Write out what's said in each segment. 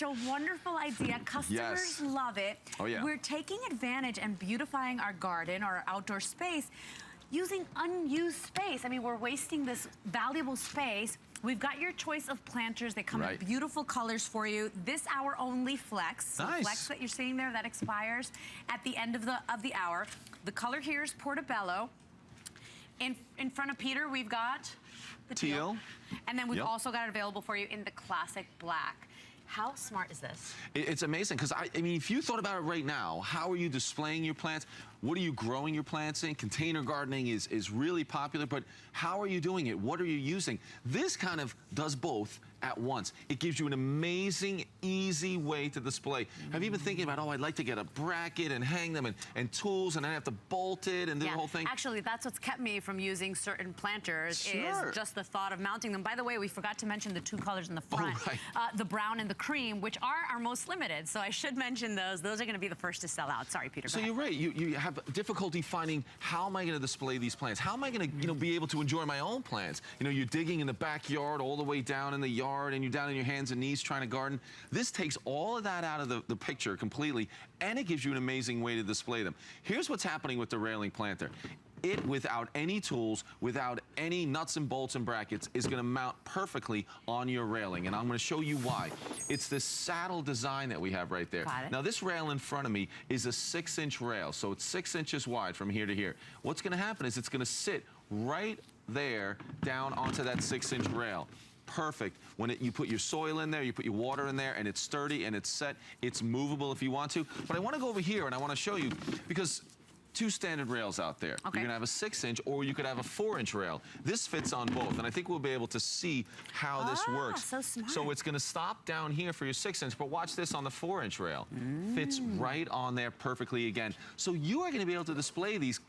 A wonderful idea. Customers love it. Oh, yeah. We're taking advantage and beautifying our garden or our outdoor space using unused space. I mean, we're wasting this valuable space. We've got your choice of planters. They come in beautiful colors for you. This hour only Flex. So Flex that you're seeing there, that expires at the end of the hour. The color here is Portobello. In front of Peter, we've got the teal. And then we've also got it available for you in the classic black. How smart is this? It's amazing, because I mean, if you thought about it right now, how are you displaying your plants? What are you growing your plants in? Container gardening is really popular, but how are you doing it? What are you using? This kind of does both at once. It gives you an amazing, easy way to display. Have you been thinking about, oh, I'd like to get a bracket and hang them and tools, and then I have to bolt it and do the whole thing? Actually, that's what's kept me from using certain planters is just the thought of mounting them. By the way, we forgot to mention the two colors in the front, the brown and the cream, which are our most limited. So I should mention those. Those are going to be the first to sell out. Sorry, Peter. So you're right. You have difficulty finding, how am I going to display these plants? How am I going to, be able to enjoy my own plants? You're digging in the backyard all the way down in the yard, and you're down on your hands and knees trying to garden. This takes all of that out of the picture completely, and it gives you an amazing way to display them. Here's what's happening with the railing planter. It, without any tools, without any nuts and bolts and brackets, is going to mount perfectly on your railing. And I'm going to show you why. It's this saddle design that we have right there. Now, this rail in front of me is a 6-inch rail, so it's 6 inches wide from here to here. What's going to happen is it's going to sit right there down onto that 6-inch rail. Perfect. When you put your soil in there, you put your water in there, and it's sturdy and it's set. It's movable if you want to. But I want to go over here and I want to show you, because two standard rails out there. You're gonna have a 6-inch, or you could have a 4-inch rail. This fits on both, and I think we'll be able to see how this works. So smart. So it's gonna stop down here for your 6-inch, but watch this on the 4-inch rail. Fits right on there perfectly again. So you are gonna be able to display these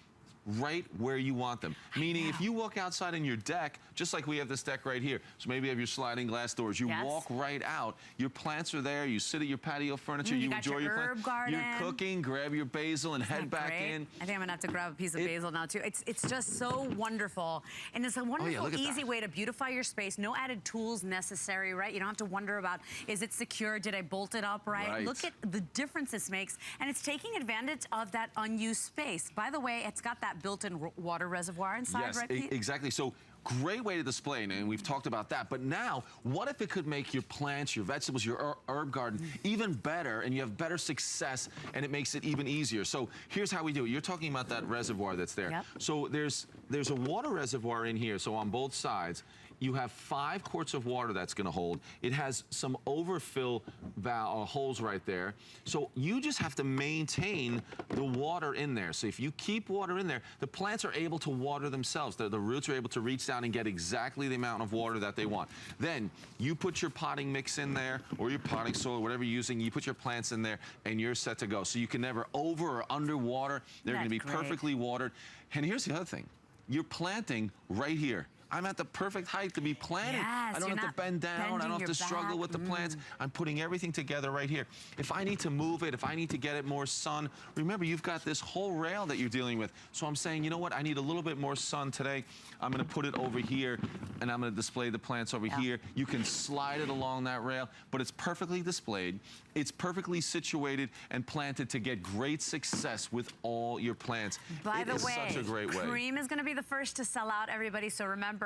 right where you want them. Meaning if you walk outside in your deck, just like we have this deck right here, so maybe you have your sliding glass doors, you walk right out, your plants are there, you sit at your patio furniture, you enjoy your herb garden. You're cooking, grab your basil and head back in. I think I'm gonna have to grab a piece of basil now too. It's just so wonderful. And it's a wonderful, easy way to beautify your space. No added tools necessary, right? You don't have to wonder about, is it secure? Did I bolt it up right? Look at the difference this makes. And it's taking advantage of that unused space. By the way, it's got that built-in water reservoir inside, right, Pete? Exactly. So great way to display, and we've talked about that. But now, what if it could make your plants, your vegetables, your herb garden even better, and you have better success, and it makes it even easier? So here's how we do it. You're talking about that reservoir that's there. So there's a water reservoir in here. So on both sides, you have 5 quarts of water that's going to hold. It has some overfill holes right there. So you just have to maintain the water in there. So if you keep water in there, the plants are able to water themselves. The roots are able to reach down and get exactly the amount of water that they want. Then you put your potting mix in there, or your potting soil, whatever you're using, you put your plants in there, and you're set to go. So you can never over or under water. They're going to be perfectly watered. And here's the other thing. You're planting right here. I'm at the perfect height to be planted. I don't have to bend down. I don't have to struggle with the plants. I'm putting everything together right here. If I need to move it, if I need to get it more sun, remember, you've got this whole rail that you're dealing with. So I'm saying, you know what? I need a little bit more sun today. I'm going to put it over here, and I'm going to display the plants over here. You can slide it along that rail, but it's perfectly displayed. It's perfectly situated and planted to get great success with all your plants. By the way, such a great way. Cream is going to be the first to sell out, everybody. So remember,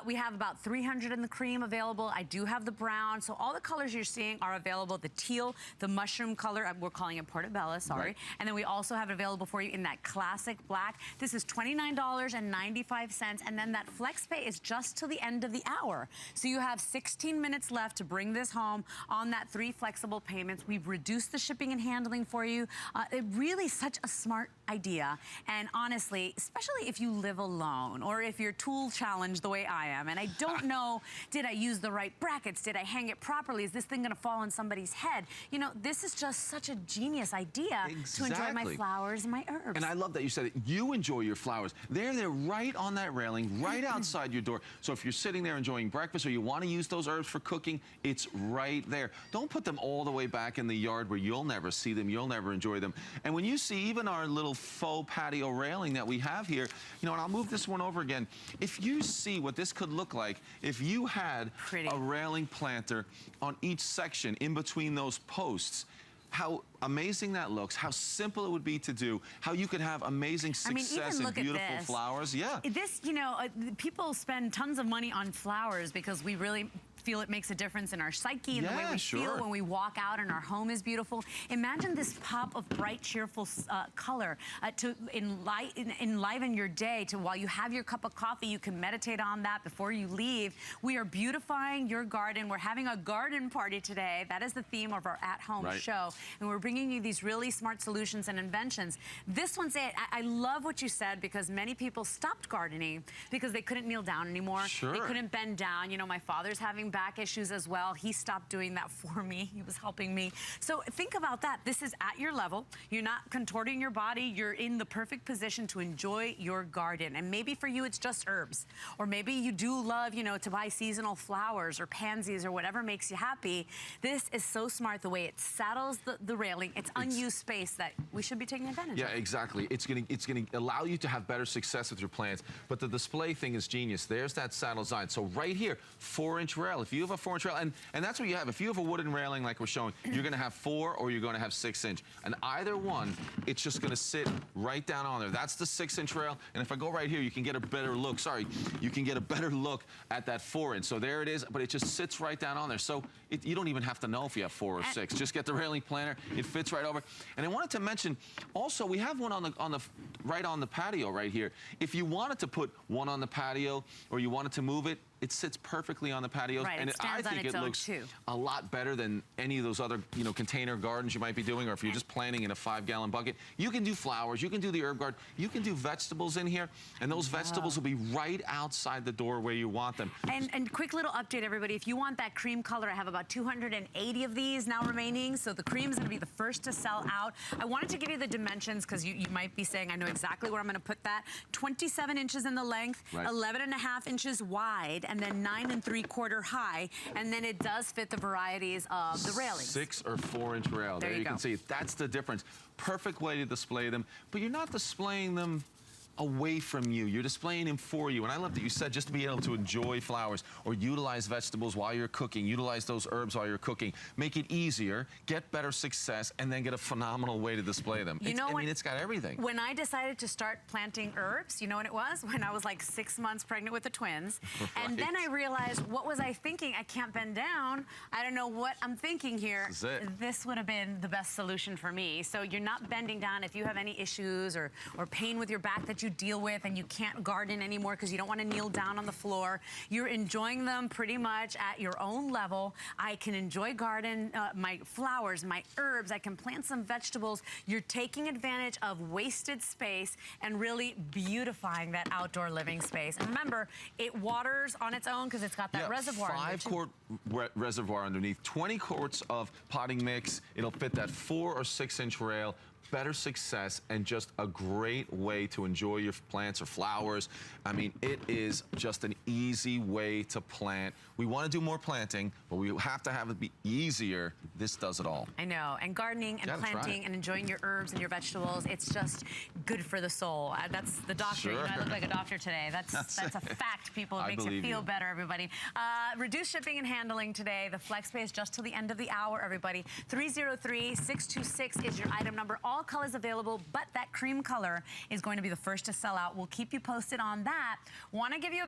we have about 300 in the cream available. I do have the brown. So all the colors you're seeing are available. The teal, the mushroom color, we're calling it Portobello, sorry. And then we also have it available for you in that classic black. This is $29.95. And then that flex pay is just till the end of the hour. So you have 16 minutes left to bring this home on that 3 flexible payments. We've reduced the shipping and handling for you. It really such a smart idea. And honestly, especially if you live alone or if you're tool challenged the way I am, and I don't know, did I use the right brackets? Did I hang it properly? Is this thing gonna fall on somebody's head? You know, this is just such a genius idea to enjoy my flowers and my herbs. And I love that you said it. You enjoy your flowers. They're right on that railing, right outside your door. So if you're sitting there enjoying breakfast or you want to use those herbs for cooking, it's right there. Don't put them all the way back in the yard where you'll never see them, you'll never enjoy them. And when you see even our little faux patio railing that we have here. You know, and I'll move this one over again. If you see what this could look like, if you had a railing planter on each section in between those posts, how amazing that looks, how simple it would be to do, how you could have amazing success and beautiful flowers. Yeah. This, you know, people spend tons of money on flowers because we really feel it makes a difference in our psyche and the way we feel when we walk out and our home is beautiful. Imagine this pop of bright, cheerful color to enliven your day, to while you have your cup of coffee, you can meditate on that before you leave. We are beautifying your garden. We're having a garden party today. That is the theme of our at-home show. And we're bringing you these really smart solutions and inventions. This one's it. I love what you said, because many people stopped gardening because they couldn't kneel down anymore. They couldn't bend down. You know, my father's having back issues as well. He stopped doing that for me. He was helping me. So think about that. This is at your level. You're not contorting your body. You're in the perfect position to enjoy your garden. And maybe for you, it's just herbs. Or maybe you do love, you know, to buy seasonal flowers or pansies or whatever makes you happy. This is so smart, the way it saddles the railing. It's unused space that we should be taking advantage of. Yeah, exactly. It's gonna allow you to have better success with your plants. But the display thing is genius. There's that saddle design. So right here, 4-inch rail. If you have a 4-inch rail, and that's what you have. If you have a wooden railing like we're showing, you're gonna have 4 or you're gonna have 6-inch. And either one, it's just gonna sit right down on there. That's the 6-inch rail. And if I go right here, you can get a better look. Sorry, you can get a better look at that 4-inch. So there it is, but it just sits right down on there. So you don't even have to know if you have 4 or 6. Just get the railing planter. It fits right over. And I wanted to mention, also, we have one right on the patio right here. If you wanted to put one on the patio or you wanted to move it, it sits perfectly on the patio, and I think it looks a lot better than any of those other, you know, container gardens you might be doing, or if you're just planting in a 5-gallon bucket. You can do flowers, you can do the herb garden, you can do vegetables in here, and those vegetables will be right outside the door where you want them. And quick little update, everybody. If you want that cream color, I have about 280 of these now remaining, so the cream is going to be the first to sell out. I wanted to give you the dimensions because you might be saying, I know exactly where I'm going to put that. 27 inches in the length, 11.5 inches wide, and then 9 3/4 high, and then it does fit the varieties of the railings. 6 or 4-inch rail. There you can see. That's the difference. Perfect way to display them, but you're not displaying them away from you. You're displaying them for you. And I love that you said just to be able to enjoy flowers or utilize vegetables while you're cooking, utilize those herbs while you're cooking, make it easier, get better success, and then get a phenomenal way to display them. I mean, it's got everything. When I decided to start planting herbs, you know what it was? When I was like 6 months pregnant with the twins. And then I realized, what was I thinking? I can't bend down. I don't know what I'm thinking here. This would have been the best solution for me. So you're not bending down. If you have any issues or pain with your back that you deal with and you can't garden anymore because you don't want to kneel down on the floor, you're enjoying them pretty much at your own level. I can enjoy garden, my flowers, my herbs. I can plant some vegetables. You're taking advantage of wasted space and really beautifying that outdoor living space. And remember, it waters on its own because it's got that reservoir. 5-quart reservoir underneath, 20 quarts of potting mix. It'll fit that 4 or 6-inch rail. Better success, and just a great way to enjoy your plants or flowers. I mean, it is just an easy way to plant. We want to do more planting, but we have to have it be easier. This does it all. I know. And gardening and planting and enjoying your herbs and your vegetables, it's just good for the soul. That's the doctor. You know, I look like a doctor today. That's a fact, people. It makes you feel better, everybody. Reduced shipping and handling today. The flex pay is just till the end of the hour, everybody. 303-626 is your item number. All colors available, but that cream color is going to be the first to sell out. We'll keep you posted on that. Want to give you a